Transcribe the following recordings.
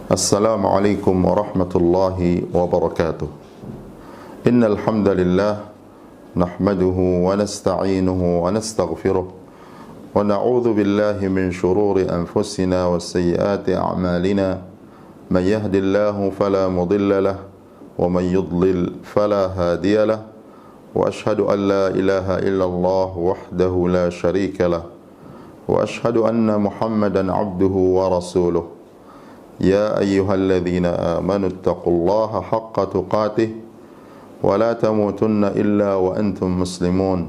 Assalamualaikum warahmatullahi wabarakatuh. Innal hamdalillah nahmaduhu wa nasta'inuhu wa nastaghfiruh wa na'udzu billahi min shururi anfusina wa sayyiati a'malina. Man yahdihillahu fala mudilla lahu wa man yudlil fala hadiya lahu. Wa ashhadu an la ilaha illallah wahdahu la syarika lahu wa ashhadu anna Muhammadan 'abduhu wa rasuluh. يا أيها الذين آمنوا اتقوا الله حق تقاته ولا تموتن إلا وأنتم مسلمون.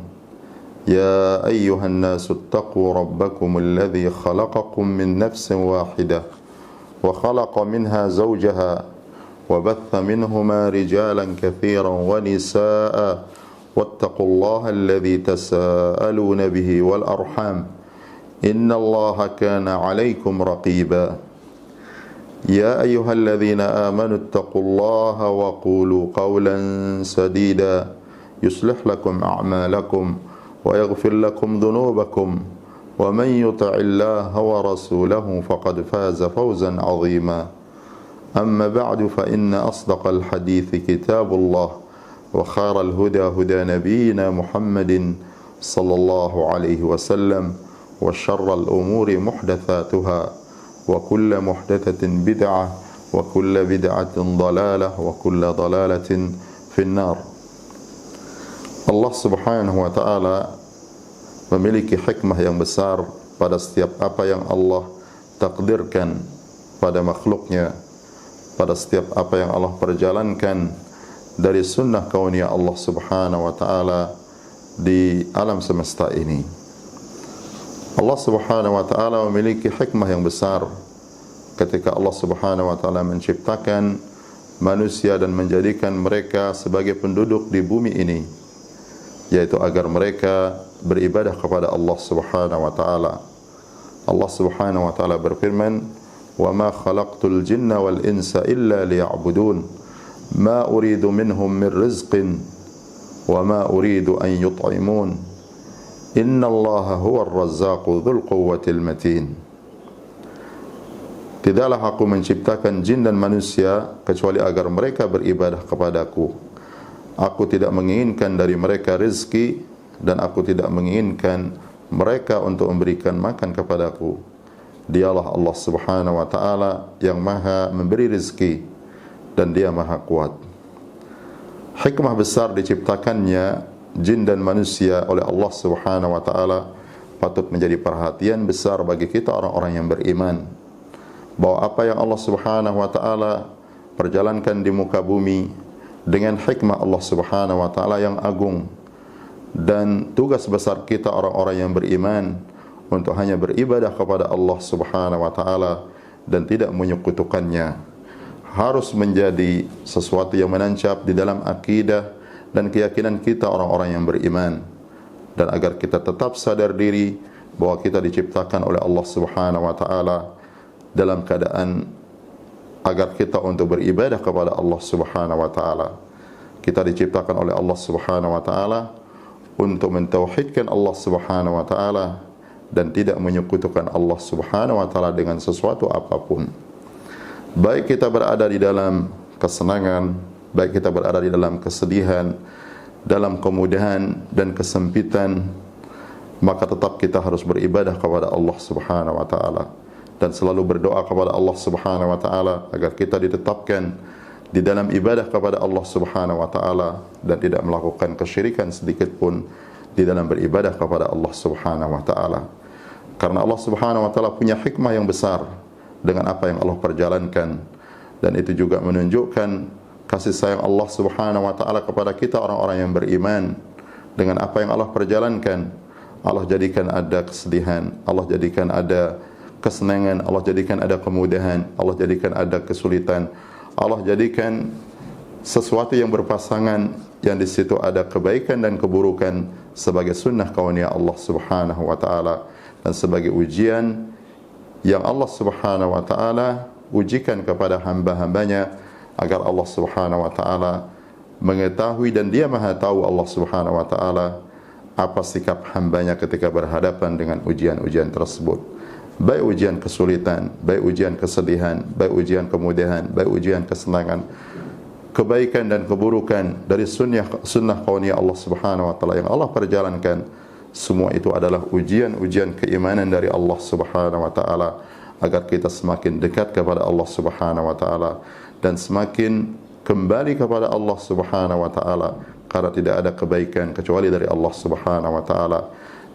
يا أيها الناس اتقوا ربكم الذي خلقكم من نفس واحدة وخلق منها زوجها وبث منهما رجالا كثيرا ونساء واتقوا الله الذي تساءلون به والأرحام إن الله كان عليكم رقيبا. يا أيها الذين آمنوا اتقوا الله وقولوا قولا سديدا يصلح لكم أعمالكم ويغفر لكم ذنوبكم ومن يطع الله ورسوله فقد فاز فوزا عظيما. أما بعد فإن أصدق الحديث كتاب الله وخير الهدى هدى نبينا محمد صلى الله عليه وسلم وشر الأمور محدثاتها وكل محدثة بدعة وكل بدعة ضلالة وكل ضلالة في النار. Allah Subhanahu wa taala memiliki hikmah yang besar pada setiap apa yang Allah takdirkan pada makhluknya, pada setiap apa yang Allah perjalankan dari sunnah kauniyah Allah Subhanahu wa taala di alam semesta ini. Allah Subhanahu wa taala memiliki hikmah yang besar ketika Allah Subhanahu wa taala menciptakan manusia dan menjadikan mereka sebagai penduduk di bumi ini, yaitu agar mereka beribadah kepada Allah Subhanahu wa taala. Allah Subhanahu wa taala berfirman, "Wa ma khalaqtul jinna wal insa illa liya'budun, ma uridu minhum min rizqin wa ma uridu an yut'imun." Inna Allaha huwar razzaqu dzul quwwatil matin. Tidaklah aku menciptakan jin dan manusia kecuali agar mereka beribadah kepadaku. Aku tidak menginginkan dari mereka rezeki dan aku tidak menginginkan mereka untuk memberikan makan kepadaku. Dialah Allah Subhanahu wa taala yang Maha memberi rezeki dan Dia Maha kuat. Hikmah besar diciptakannya jin dan manusia oleh Allah Subhanahu wa taala patut menjadi perhatian besar bagi kita orang-orang yang beriman, bahwa apa yang Allah Subhanahu wa taala perjalankan di muka bumi dengan hikmah Allah Subhanahu wa taala yang agung, dan tugas besar kita orang-orang yang beriman untuk hanya beribadah kepada Allah Subhanahu wa taala dan tidak menyekutukannya, harus menjadi sesuatu yang menancap di dalam akidah dan keyakinan kita orang-orang yang beriman, dan agar kita tetap sadar diri bahwa kita diciptakan oleh Allah Subhanahu wa taala dalam keadaan agar kita untuk beribadah kepada Allah Subhanahu wa taala. Kita diciptakan oleh Allah Subhanahu wa taala untuk mentauhidkan Allah Subhanahu wa taala dan tidak menyekutukan Allah Subhanahu wa taala dengan sesuatu apapun. Baik kita berada di dalam kesenangan, baik kita berada di dalam kesedihan, dalam kemudahan dan kesempitan, maka tetap kita harus beribadah kepada Allah Subhanahu wa taala dan selalu berdoa kepada Allah Subhanahu wa taala agar kita ditetapkan di dalam ibadah kepada Allah Subhanahu wa taala dan tidak melakukan kesyirikan sedikit pun di dalam beribadah kepada Allah Subhanahu wa taala. Karena Allah Subhanahu wa taala punya hikmah yang besar dengan apa yang Allah perjalankan, dan itu juga menunjukkan kasih sayang Allah Subhanahu wa taala kepada kita orang-orang yang beriman dengan apa yang Allah perjalankan. Allah jadikan ada kesedihan, Allah jadikan ada kesenangan, Allah jadikan ada kemudahan, Allah jadikan ada kesulitan, Allah jadikan sesuatu yang berpasangan yang di situ ada kebaikan dan keburukan sebagai sunnah kauniyah Allah Subhanahu wa taala dan sebagai ujian yang Allah Subhanahu wa taala ujikan kepada hamba-hambanya agar Allah Subhanahu wa taala mengetahui, dan Dia Maha tahu Allah Subhanahu wa taala apa sikap hambanya ketika berhadapan dengan ujian-ujian tersebut. baik ujian kesulitan, baik ujian kesedihan, baik ujian kemudahan, baik ujian kesenangan, kebaikan dan keburukan dari sunnah kauniyah Allah Subhanahu wa taala yang Allah perjalankan, semua itu adalah ujian-ujian keimanan dari Allah Subhanahu wa taala agar kita semakin dekat kepada Allah Subhanahu wa taala dan semakin kembali kepada Allah Subhanahu wa taala, karena tidak ada kebaikan kecuali dari Allah Subhanahu wa taala,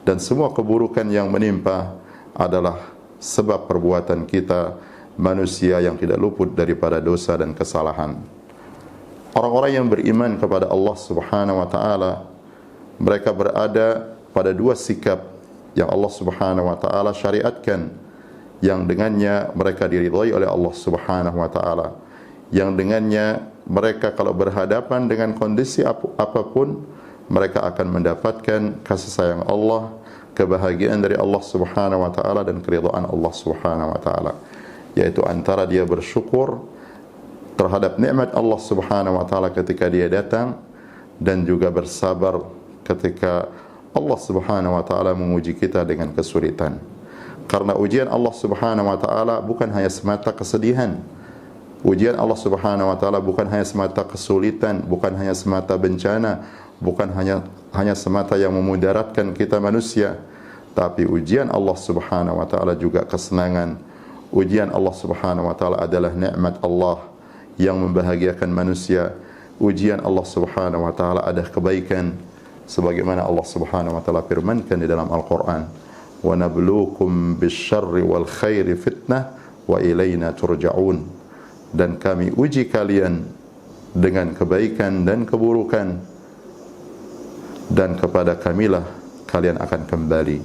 dan semua keburukan yang menimpa adalah sebab perbuatan kita manusia yang tidak luput daripada dosa dan kesalahan. Orang-orang yang beriman kepada Allah Subhanahu wa taala, mereka berada pada dua sikap yang Allah Subhanahu wa taala syariatkan, yang dengannya mereka diridhai oleh Allah Subhanahu wa taala, yang dengannya mereka kalau berhadapan dengan kondisi apapun, mereka akan mendapatkan kasih sayang Allah, kebahagiaan dari Allah Subhanahu wa taala dan keridhaan Allah Subhanahu wa taala, yaitu antara dia bersyukur terhadap nikmat Allah Subhanahu wa taala ketika dia datang, dan juga bersabar ketika Allah Subhanahu wa taala menguji kita dengan kesulitan. Karena ujian Allah Subhanahu wa taala bukan hanya semata kesedihan. Ujian Allah Subhanahu wa taala bukan hanya semata kesulitan, bukan hanya semata bencana, bukan hanya semata yang memudaratkan kita manusia, tapi ujian Allah Subhanahu wa taala juga kesenangan. Ujian Allah Subhanahu wa taala adalah nikmat Allah yang membahagiakan manusia. Ujian Allah Subhanahu wa taala adalah kebaikan, sebagaimana Allah Subhanahu wa taala firmankan di dalam Al-Qur'an, "Wa nabluukum bisyarri wal khairi fitnah wa ilaina turja'un." Dan kami uji kalian dengan kebaikan dan keburukan, dan kepada kamilah kalian akan kembali.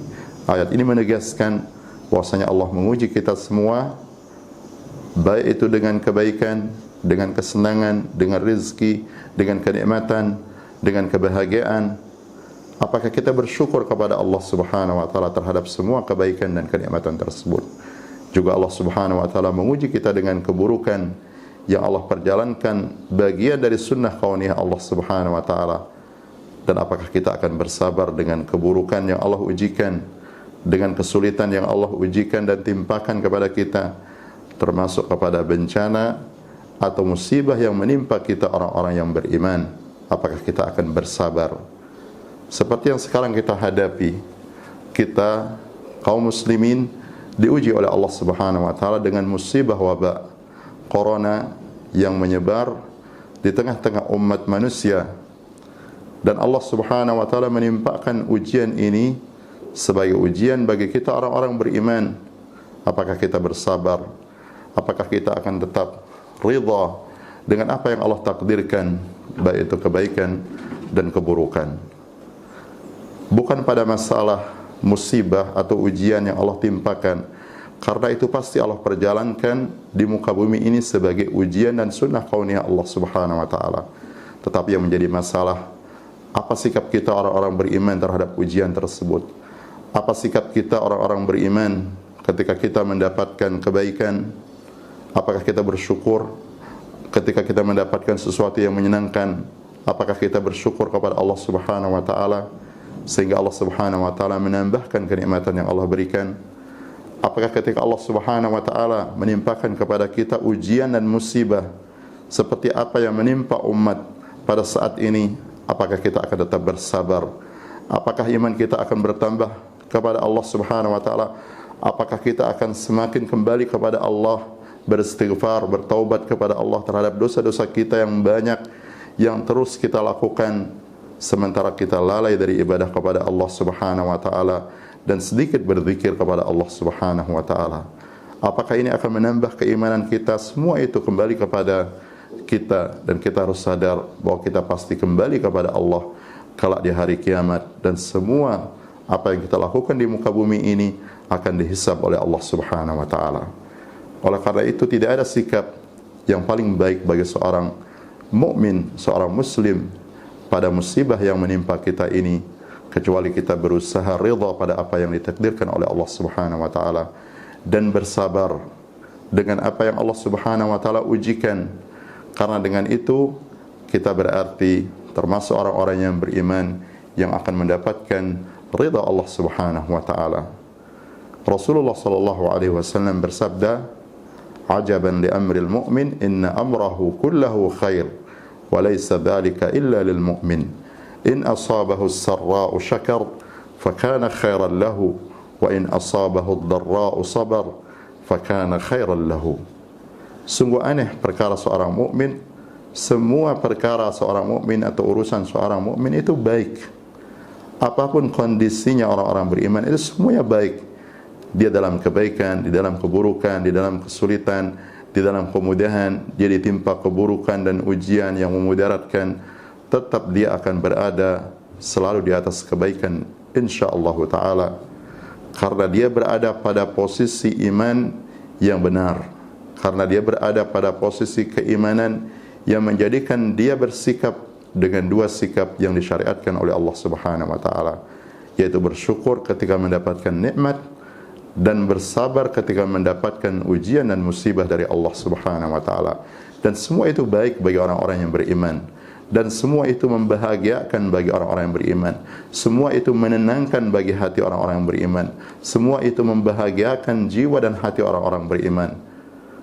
Ayat ini menegaskan bahwasanya Allah menguji kita semua, baik itu dengan kebaikan, dengan kesenangan, dengan rezeki, dengan kenikmatan, dengan kebahagiaan. Apakah kita bersyukur kepada Allah Subhanahu wa taala terhadap semua kebaikan dan kenikmatan tersebut? Juga Allah Subhanahu wa taala menguji kita dengan keburukan yang Allah perjalankan, bagian dari sunnah kauniyah Allah Subhanahu wa taala. Dan apakah kita akan bersabar dengan keburukan yang Allah ujikan, dengan kesulitan yang Allah ujikan dan timpakan kepada kita, termasuk kepada bencana atau musibah yang menimpa kita orang-orang yang beriman? Apakah kita akan bersabar? Seperti yang sekarang kita hadapi, kita kaum muslimin diuji oleh Allah Subhanahu wa taala dengan musibah wabak corona yang menyebar di tengah-tengah umat manusia, dan Allah Subhanahu wa taala menimpakan ujian ini sebagai ujian bagi kita orang-orang beriman. Apakah kita bersabar? Apakah kita akan tetap ridha dengan apa yang Allah takdirkan, baik itu kebaikan dan keburukan? Bukan pada masalah musibah atau ujian yang Allah timpakan, karena itu pasti Allah perjalankan di muka bumi ini sebagai ujian dan sunnah kauniyah Allah Subhanahu wa taala. Tetapi yang menjadi masalah, apa sikap kita orang-orang beriman terhadap ujian tersebut? Apa sikap kita orang-orang beriman ketika kita mendapatkan kebaikan? Apakah kita bersyukur ketika kita mendapatkan sesuatu yang menyenangkan? Apakah kita bersyukur kepada Allah Subhanahu wa taala sehingga Allah Subhanahu wa taala menambahkan kenikmatan yang Allah berikan? Apakah ketika Allah Subhanahu wa taala menimpakan kepada kita ujian dan musibah seperti apa yang menimpa umat pada saat ini, apakah kita akan tetap bersabar? Apakah iman kita akan bertambah kepada Allah Subhanahu wa taala? Apakah kita akan semakin kembali kepada Allah, beristighfar, bertaubat kepada Allah terhadap dosa-dosa kita yang banyak yang terus kita lakukan, sementara kita lalai dari ibadah kepada Allah Subhanahu wa taala dan sedikit berzikir kepada Allah Subhanahu wa taala? Apakah ini akan menambah keimanan kita? Semua itu kembali kepada kita, dan kita harus sadar bahwa kita pasti kembali kepada Allah kelak di hari kiamat, dan semua apa yang kita lakukan di muka bumi ini akan dihisab oleh Allah Subhanahu wa taala. Oleh karena itu tidak ada sikap yang paling baik bagi seorang mukmin, seorang muslim pada musibah yang menimpa kita ini, kecuali kita berusaha ridha pada apa yang ditakdirkan oleh Allah Subhanahu wa taala dan bersabar dengan apa yang Allah Subhanahu wa taala ujikan. Karena dengan itu kita berarti termasuk orang-orang yang beriman yang akan mendapatkan ridha Allah Subhanahu wa taala. Rasulullah sallallahu alaihi wasallam bersabda, "Ajaban li amril mu'min, inna amrahu kullahu khair, wa laysa dhalika illa lil mu'min. In asabahu as-sarra'u syakar, fakana khairan lahu, wa in asabahu ad-dharra'u sabar, fakana khairan lahu." Sungguh aneh perkara seorang mukmin. Semua perkara seorang mukmin atau urusan seorang mukmin itu baik. Apapun kondisinya orang-orang beriman itu semuanya baik. Dia dalam kebaikan, di dalam keburukan, di dalam kesulitan, di dalam kemudahan, dia ditimpa keburukan dan ujian yang memudaratkan, tetap dia akan berada selalu di atas kebaikan insyaallah taala. Karena dia berada pada posisi iman yang benar. Karena dia berada pada posisi keimanan yang menjadikan dia bersikap dengan dua sikap yang disyariatkan oleh Allah Subhanahu wa taala, yaitu bersyukur ketika mendapatkan nikmat dan bersabar ketika mendapatkan ujian dan musibah dari Allah Subhanahu wa taala. Dan semua itu baik bagi orang-orang yang beriman, dan semua itu membahagiakan bagi orang-orang yang beriman. Semua itu menenangkan bagi hati orang-orang yang beriman. Semua itu membahagiakan jiwa dan hati orang-orang beriman.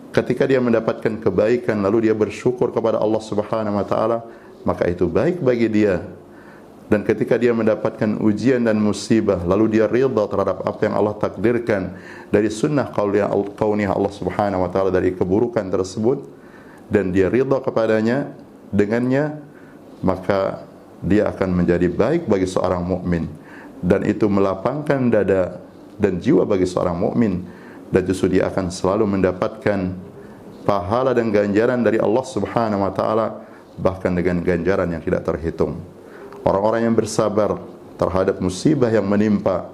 Ketika dia mendapatkan kebaikan lalu dia bersyukur kepada Allah Subhanahu wa taala, maka itu baik bagi dia. Dan ketika dia mendapatkan ujian dan musibah lalu dia ridha terhadap apa yang Allah takdirkan dari sunnah kauniyah Allah Subhanahu wa taala dari keburukan tersebut, dan dia ridha kepadanya dengannya, maka dia akan menjadi baik bagi seorang mukmin, dan itu melapangkan dada dan jiwa bagi seorang mukmin, dan justru dia akan selalu mendapatkan pahala dan ganjaran dari Allah Subhanahu wa taala, bahkan dengan ganjaran yang tidak terhitung. Orang-orang yang bersabar terhadap musibah yang menimpa,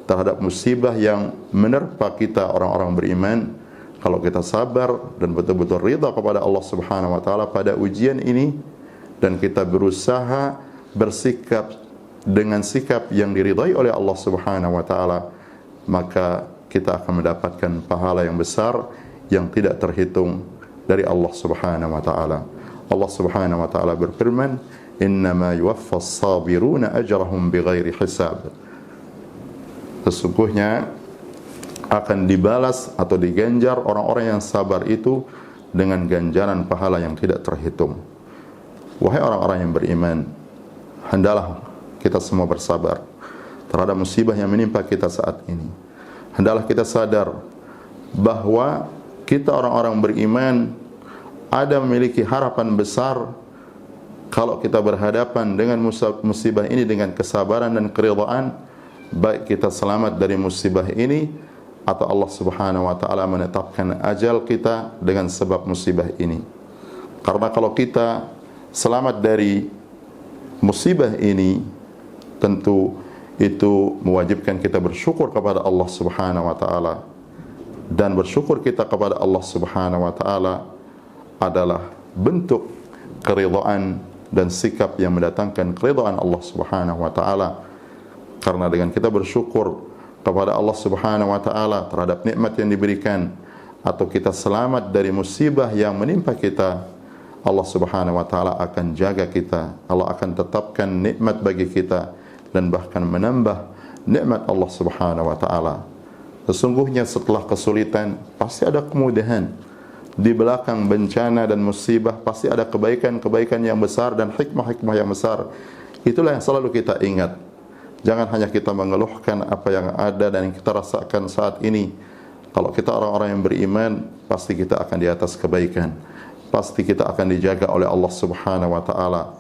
terhadap musibah yang menerpa kita orang-orang beriman, kalau kita sabar dan betul-betul ridha kepada Allah Subhanahu wa taala pada ujian ini, dan kita berusaha bersikap dengan sikap yang diridhai oleh Allah Subhanahu wa taala, maka kita akan mendapatkan pahala yang besar yang tidak terhitung dari Allah Subhanahu wa taala. Allah Subhanahu wa taala berfirman, "Innama yuwaffas sabiruna ajrahum bighairi hisab." Sesungguhnya akan dibalas atau diganjar orang-orang yang sabar itu dengan ganjaran pahala yang tidak terhitung. Wahai orang-orang yang beriman, hendaklah kita semua bersabar terhadap musibah yang menimpa kita saat ini. Hendaklah kita sadar bahwa kita orang-orang beriman ada memiliki harapan besar kalau kita berhadapan dengan musibah ini dengan kesabaran dan keridhaan, baik kita selamat dari musibah ini atau Allah Subhanahu wa taala menetapkan ajal kita dengan sebab musibah ini. Karena kalau kita selamat dari musibah ini, tentu itu mewajibkan kita bersyukur kepada Allah Subhanahu wa taala. Dan bersyukur kita kepada Allah Subhanahu wa taala adalah bentuk keridhaan dan sikap yang mendatangkan keridhaan Allah Subhanahu wa taala. Karena dengan kita bersyukur kepada Allah Subhanahu wa taala terhadap nikmat yang diberikan, atau kita selamat dari musibah yang menimpa kita, Allah Subhanahu wa taala akan jaga kita. Allah akan tetapkan nikmat bagi kita dan bahkan menambah nikmat Allah Subhanahu wa taala. Sesungguhnya setelah kesulitan pasti ada kemudahan. Di belakang bencana dan musibah pasti ada kebaikan-kebaikan yang besar dan hikmah-hikmah yang besar. Itulah yang selalu kita ingat. Jangan hanya kita mengeluhkan apa yang ada dan yang kita rasakan saat ini. Kalau kita orang-orang yang beriman, pasti kita akan di atas kebaikan. Pasti kita akan dijaga oleh Allah Subhanahu wa taala.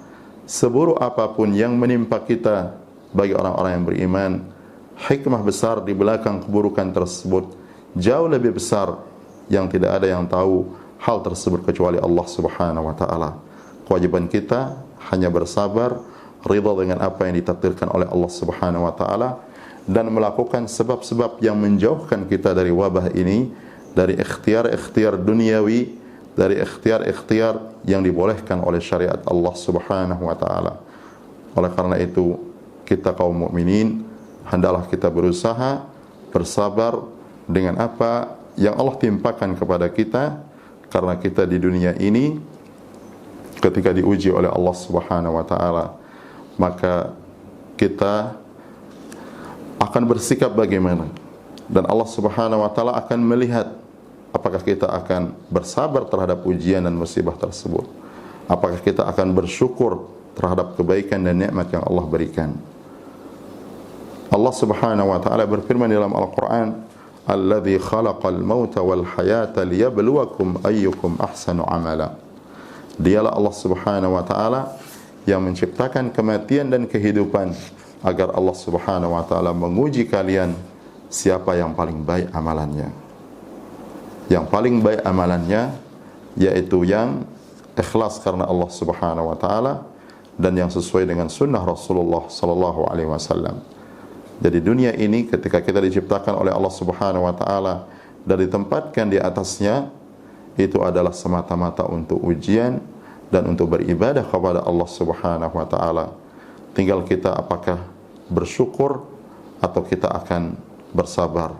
Seburuk apapun yang menimpa kita, bagi orang-orang yang beriman, hikmah besar di belakang keburukan tersebut jauh lebih besar yang tidak ada yang tahu hal tersebut kecuali Allah Subhanahu wa taala. Kewajiban kita hanya bersabar, ridha dengan apa yang ditakdirkan oleh Allah Subhanahu wa taala, dan melakukan sebab-sebab yang menjauhkan kita dari wabah ini, dari ikhtiar-ikhtiar duniawi, dari ikhtiar-ikhtiar yang dibolehkan oleh syariat Allah Subhanahu wa taala. Oleh karena itu, kita kaum mukminin hendaklah kita berusaha bersabar dengan apa yang Allah timpakan kepada kita, karena kita di dunia ini ketika diuji oleh Allah Subhanahu wa taala, maka kita akan bersikap bagaimana. Dan Allah Subhanahu wa taala akan melihat apakah kita akan bersabar terhadap ujian dan musibah tersebut. Apakah kita akan bersyukur terhadap kebaikan dan nikmat yang Allah berikan. Allah Subhanahu wa taala berfirman dalam Al-Qur'an, "Alladzi khalaqal mauta wal hayata liyabluwakum ayyukum ahsanu amala." Dialah Allah Subhanahu wa taala yang menciptakan kematian dan kehidupan agar Allah Subhanahu wa taala menguji kalian siapa yang paling baik amalannya. Yang paling baik amalannya yaitu yang ikhlas karena Allah Subhanahu wa taala dan yang sesuai dengan sunnah Rasulullah sallallahu alaihi wasallam. Jadi dunia ini ketika kita diciptakan oleh Allah Subhanahu wa taala dan ditempatkan di atasnya, itu adalah semata-mata untuk ujian dan untuk beribadah kepada Allah Subhanahu wa taala. Tinggal kita apakah bersyukur atau kita akan bersabar